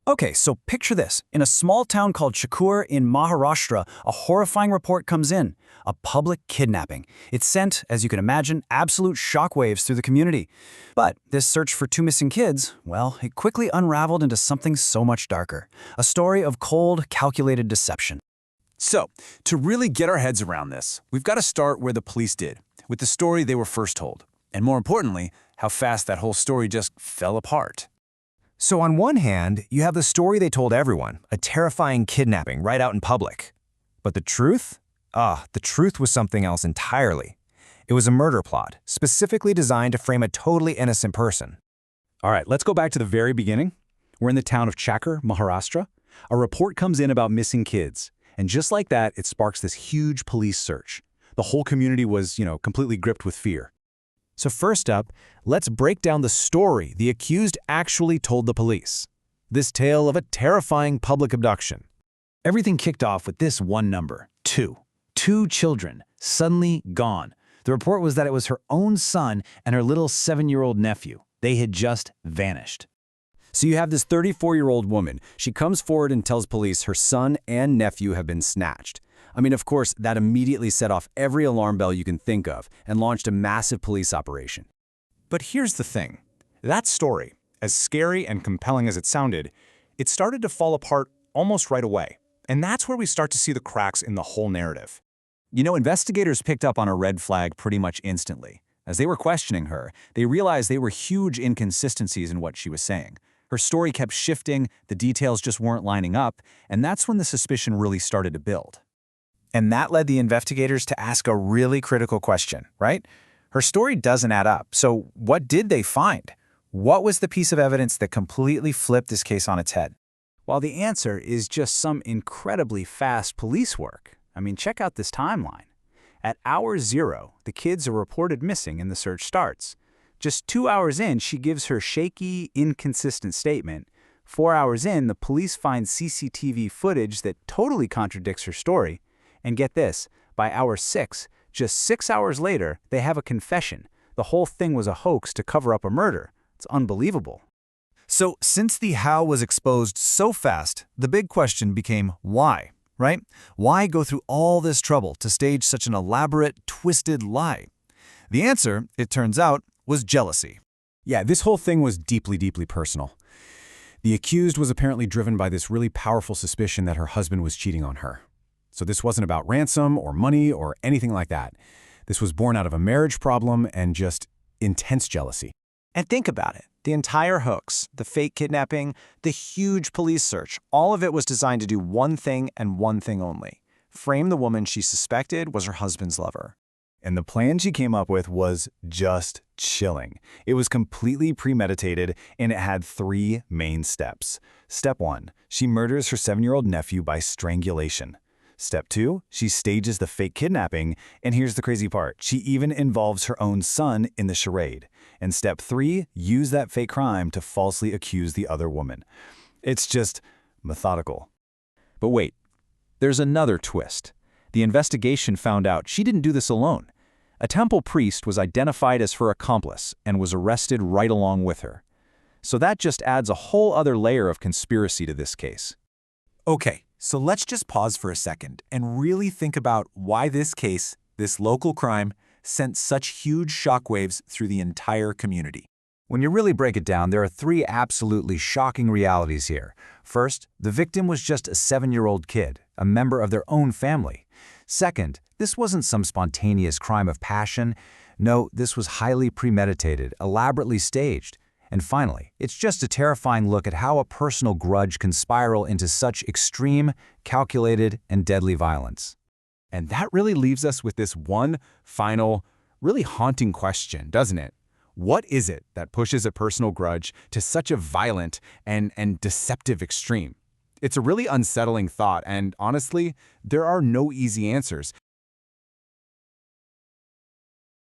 Okay, so picture this. In a small town called Shakur in Maharashtra, a horrifying report comes in. A public kidnapping. It sent, as you can imagine, absolute shockwaves through the community. But this search for two missing kids, well, it quickly unraveled into something so much darker. A story of cold, calculated deception. So, to really get our heads around this, we've got to start where the police did, with the story they were first told. And more importantly, how fast that whole story just fell apart. So on one hand, you have the story they told everyone, a terrifying kidnapping right out in public. But the truth? The truth was something else entirely. It was a murder plot, specifically designed to frame a totally innocent person. All right, let's go back to the very beginning. We're in the town of Chakur, Maharashtra. A report comes in about missing kids. And just like that, it sparks this huge police search. The whole community was, completely gripped with fear. So first up, let's break down the story the accused actually told the police. This tale of a terrifying public abduction. Everything kicked off with this one number, 2. 2 children, suddenly gone. The report was that it was her own son and her little 7-year-old nephew. They had just vanished. So you have this 34-year-old woman. She comes forward and tells police her son and nephew have been snatched. I mean, of course, that immediately set off every alarm bell you can think of and launched a massive police operation. But here's the thing. That story, as scary and compelling as it sounded, it started to fall apart almost right away. And that's where we start to see the cracks in the whole narrative. Investigators picked up on a red flag pretty much instantly. As they were questioning her, they realized there were huge inconsistencies in what she was saying. Her story kept shifting, the details just weren't lining up, and that's when the suspicion really started to build. And that led the investigators to ask a really critical question, right? Her story doesn't add up. So what did they find? What was the piece of evidence that completely flipped this case on its head? Well, the answer is just some incredibly fast police work. I mean, check out this timeline. At hour 0, the kids are reported missing and the search starts. Just 2 hours in, she gives her shaky, inconsistent statement. 4 hours in, the police find CCTV footage that totally contradicts her story. And get this, by hour 6, just 6 hours later, they have a confession. The whole thing was a hoax to cover up a murder. It's unbelievable. So since the how was exposed so fast, the big question became why, right? Why go through all this trouble to stage such an elaborate, twisted lie? The answer, it turns out, was jealousy. Yeah, this whole thing was deeply, deeply personal. The accused was apparently driven by this really powerful suspicion that her husband was cheating on her. So this wasn't about ransom or money or anything like that. This was born out of a marriage problem and just intense jealousy. And think about it. The entire hoax, the fake kidnapping, the huge police search, all of it was designed to do one thing and one thing only: frame the woman she suspected was her husband's lover. And the plan she came up with was just chilling. It was completely premeditated, and it had 3 main steps. Step 1, she murders her 7-year-old nephew by strangulation. Step 2, she stages the fake kidnapping, and here's the crazy part, she even involves her own son in the charade. And Step 3, use that fake crime to falsely accuse the other woman. It's just methodical. But wait, there's another twist. The investigation found out she didn't do this alone. A temple priest was identified as her accomplice and was arrested right along with her. So that just adds a whole other layer of conspiracy to this case. Okay, so let's just pause for a second and really think about why this case, this local crime, sent such huge shockwaves through the entire community. When you really break it down, there are 3 absolutely shocking realities here. First, the victim was just a 7-year-old kid, a member of their own family. Second, this wasn't some spontaneous crime of passion. No, this was highly premeditated, elaborately staged. And finally, it's just a terrifying look at how a personal grudge can spiral into such extreme, calculated, and deadly violence. And that really leaves us with this one final, really haunting question, doesn't it? What is it that pushes a personal grudge to such a violent and deceptive extreme? It's a really unsettling thought, and honestly, there are no easy answers.